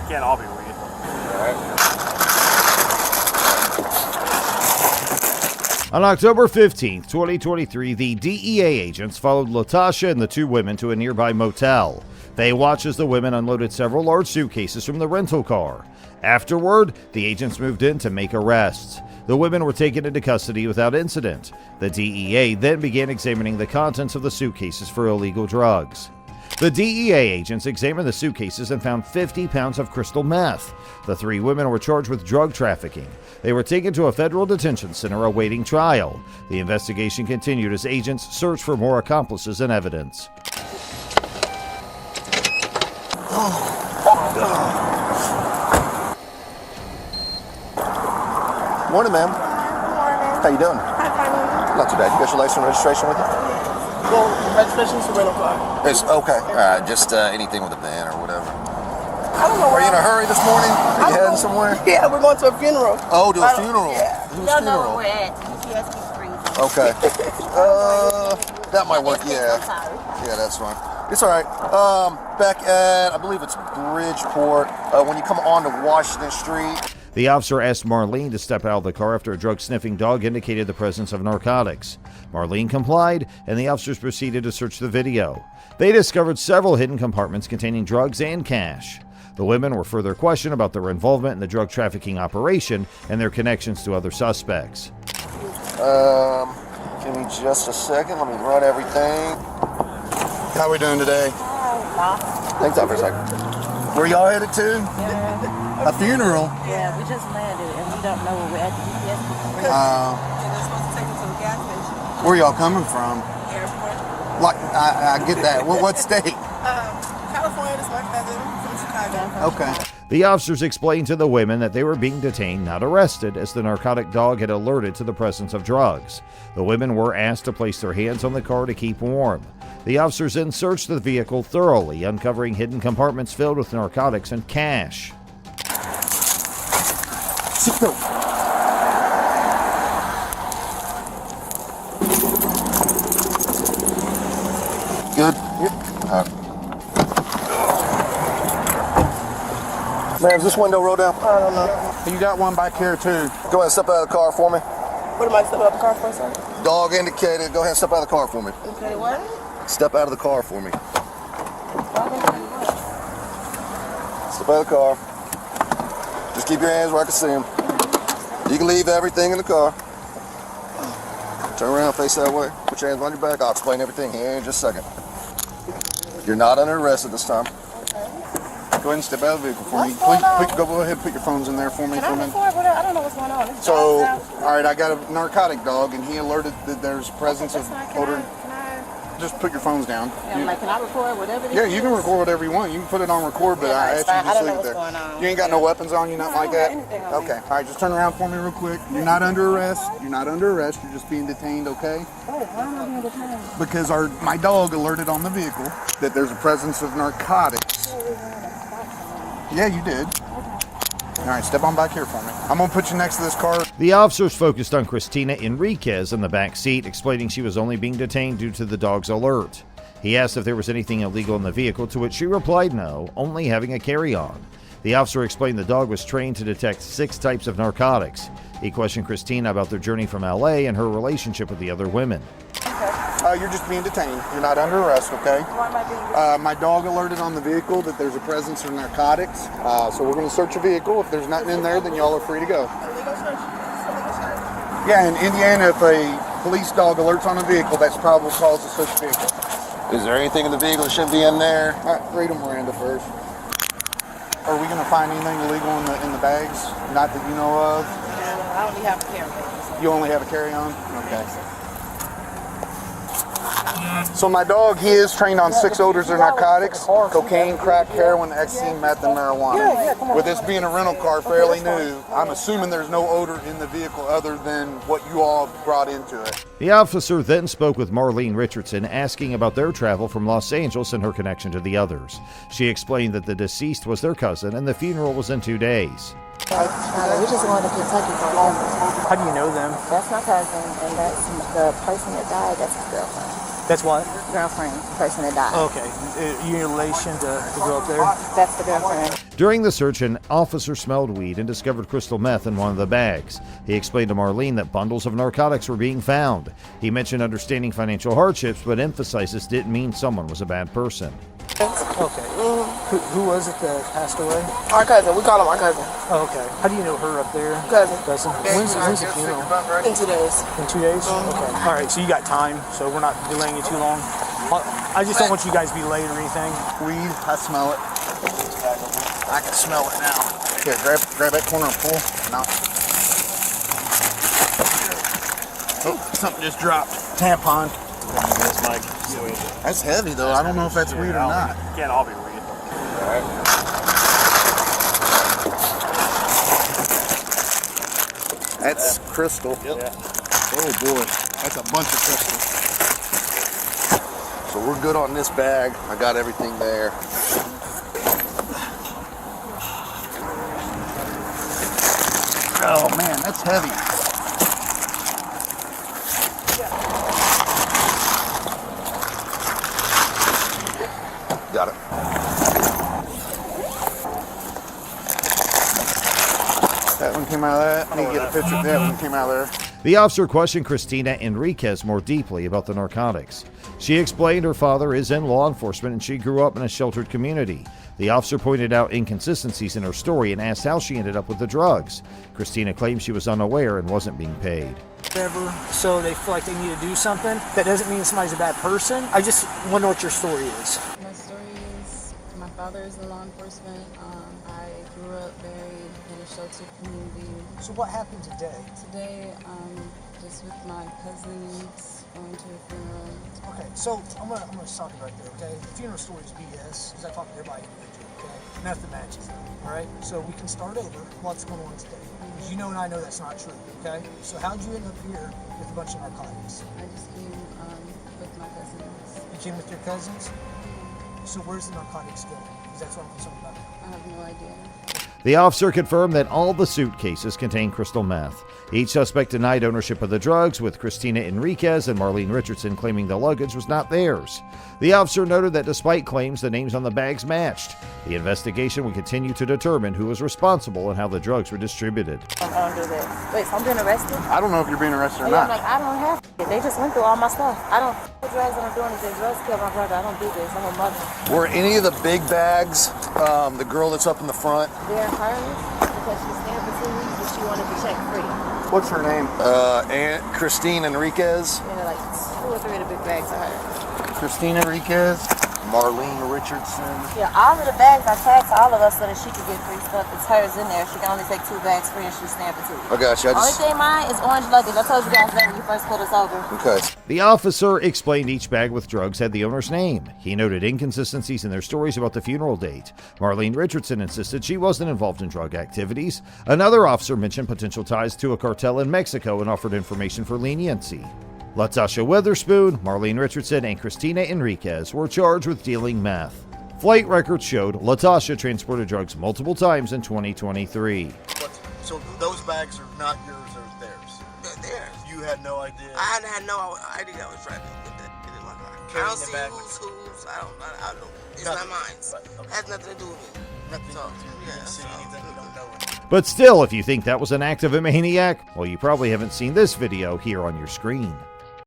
can't all be weed. All right. On October 15th, 2023, the DEA agents followed Latasha and the two women to a nearby motel. They watched as the women unloaded several large suitcases from the rental car. Afterward, the agents moved in to make arrests. The women were taken into custody without incident. The DEA then began examining the contents of the suitcases for illegal drugs. The DEA agents examined the suitcases and found 50 pounds of crystal meth. The three women were charged with drug trafficking. They were taken to a federal detention center awaiting trial. The investigation continued as agents searched for more accomplices and evidence. Morning, ma'am. Morning. How you doing? Hi, Marlene. Not too bad. You got your license and registration with you? Well, registration's a rental car. It's okay. All right, just anything with a van or whatever. I don't know Are where you in a hurry this morning? Are you heading somewhere? Yeah, we're going to a funeral. Oh, to a funeral? Yeah. Whose Don't know funeral? where we're at. TSP Springs. Okay. That might work, yeah. Yeah, that's fine. It's all right. Back at, I believe it's Bridgeport, when you come onto Washington Street. The officer asked Marlene to step out of the car after a drug-sniffing dog indicated the presence of narcotics. Marlene complied, and the officers proceeded to search the video. They discovered several hidden compartments containing drugs and cash. The women were further questioned about their involvement in the drug trafficking operation and their connections to other suspects. Give me just a second. Let me run everything. How we doing today? Thanks for a second. Where y'all headed to? Yeah. A funeral? Yeah, we just landed and we don't know where we're at. The GPS is And they're supposed to take us to the gas station. Where y'all coming from? Airport. Like, I get that. What state? California, this is my cousin from Chicago. Okay. The officers explained to the women that they were being detained, not arrested, as the narcotic dog had alerted to the presence of drugs. The women were asked to place their hands on the car to keep warm. The officers then searched the vehicle thoroughly, uncovering hidden compartments filled with narcotics and cash. Good? Yep. Ma'am, is this window rolled down? I don't know. You got one back here too. Go ahead and step out of the car for me. What am I stepping out the car for, sir? Dog indicated. Go ahead and step out of the car for me. Okay, what? Step out of the car for me. Step out of the car. Just keep your hands where I can see them. You can leave everything in the car. Turn around, face that way. Put your hands on your back. I'll explain everything here in just a second. You're not under arrest at this time. Go ahead and step out of the vehicle for me. What's going on? Go ahead and put your phones in there for me. Can for a I minute. record? I don't know what's going on. This So, dog's out. all right, I got a narcotic dog, and he alerted that there's presence of That's not, odor. can I? Just put your phones down. I'm like, can I record whatever this Yeah, is? you can record whatever you want. You can put it on record, but Yeah, I it's asked you fine. to I just don't know leave it what's there. going on. You ain't got no weapons on you, nothing No, I like don't that? got anything on me. Okay, all right, just turn around for me real quick. You're not under arrest. You're not under arrest. You're just being detained, okay? Oh, why am I being detained? Because my dog alerted on the vehicle that there's a presence of narcotics. Yeah, you did. All right, step on back here for me. I'm gonna put you next to this car. The officers focused on Christina Enriquez in the back seat, explaining she was only being detained due to the dog's alert. He asked if there was anything illegal in the vehicle, to which she replied no, only having a carry-on. The officer explained the dog was trained to detect 6 types of narcotics. He questioned Christina about their journey from LA and her relationship with the other women. You're just being detained. You're not under arrest, okay? Why am I being My dog alerted on the vehicle that there's a presence of narcotics. So we're going to search your vehicle. If there's nothing in there, then y'all are free to go. illegal search? Illegal search. Yeah, in Indiana, if a police dog alerts on a vehicle, that's probable cause to search the vehicle. Is there anything in the vehicle that should be in there? All right, read them, Miranda, first. Are we going to find anything illegal in the bags? Not that you know of? I only have a carry-on. You only have a carry-on? Okay. So my dog, he is trained on 6 odors of narcotics: cocaine, crack, heroin, ecstasy, meth, and marijuana. With this being a rental car, fairly new, I'm assuming there's no odor in the vehicle other than what you all brought into it. The officer then spoke with Marlene Richardson, asking about their travel from Los Angeles and her connection to the others. She explained that the deceased was their cousin and the funeral was in 2 days. We just going to Kentucky for a moment. How do you know them? That's my cousin, and that's the person that died. That's his girlfriend. That's what? Girlfriend, the person that died. Okay. You in relation to the girl up there? That's the girlfriend. During the search, an officer smelled weed and discovered crystal meth in one of the bags. He explained to Marlene that bundles of narcotics were being found. He mentioned understanding financial hardships, but emphasized this didn't mean someone was a bad person. Okay. Who was it that passed away? Our cousin. We call him our cousin. Oh, okay. How do you know her up there? Cousin. When's the funeral? In 2 days. In 2 days? Okay. All right, so you got time, so we're not delaying you too long. I just don't want you guys to be late or anything. Weed, I smell it. I can smell it now. Here, grab that corner and pull. No. Oh, something just dropped. Tampon. That's heavy though. I don't know if that's weed or not. Can't all be weed. That's crystal. Yep. Yeah. Oh boy, that's a bunch of crystal. So we're good on this bag. I got everything there. Oh man, that's heavy. Got it. That one came out of that. I need to get a picture of that one came out of there. The officer questioned Christina Enriquez more deeply about the narcotics. She explained her father is in law enforcement and she grew up in a sheltered community. The officer pointed out inconsistencies in her story and asked how she ended up with the drugs. Christina claimed she was unaware and wasn't being paid. Whatever, so they feel like they need to do something. That doesn't mean somebody's a bad person. I just want to know what your story is. My story is my father is in law enforcement. I grew up very in a sheltered community. So what happened today? Today, just with my cousins going to a funeral. Okay, so I'm gonna stop you right there, okay? The funeral story is BS, because I talk to everybody individually, okay? Nothing matches that, all right? So we can start over. What's going on today? Because you know and I know that's not true, okay? So how'd you end up here with a bunch of narcotics? I just came with my cousins. You came with your cousins? So where's the narcotics going? Because that's what I'm concerned about. I have no idea. The officer confirmed that all the suitcases contained crystal meth. Each suspect denied ownership of the drugs, with Christina Enriquez and Marlene Richardson claiming the luggage was not theirs. The officer noted that despite claims, the names on the bags matched. The investigation will continue to determine who was responsible and how the drugs were distributed. I don't do that. Wait, so I'm being arrested? I don't know if you're being arrested or Yeah, I'm not. like, I don't have to. They just went through all my stuff. I don't. The drugs that I'm doing is that drugs kill my brother. I don't do this. I'm a mother. Were any of the big bags, the girl that's up in the front? They're hers because she's staying for 2 weeks and she wanted to check free. What's her name? Aunt Christine Enriquez, And like 2 or 3 of the big bags are hers. Christina Enriquez. Marlene Richardson. Yeah, all of the bags I tagged to all of us so that she could get free stuff. It's hers in there. She can only take 2 bags free and she's staying for 2 weeks. I got you. Only thing mine is orange luggage. I told you guys that when you first put us over. Okay. The officer explained each bag with drugs had the owner's name. He noted inconsistencies in their stories about the funeral date. Marlene Richardson insisted she wasn't involved in drug activities. Another officer mentioned potential ties to a cartel in Mexico and offered information for leniency. Latasha Witherspoon, Marlene Richardson, and Christina Enriquez were charged with dealing meth. Flight records showed Latasha transported drugs multiple times in 2023. So those bags are not yours or theirs? They're theirs. You had no idea? I had no idea I was driving with that in my car. I Carrying don't the see bag who's. I don't. It's Nothing. not mine. Right, okay. It has nothing to do with me. Nothing. So, You yeah, didn't see so- anything you don't know. But still, if you think that was an act of a maniac, well, you probably haven't seen this video here on your screen.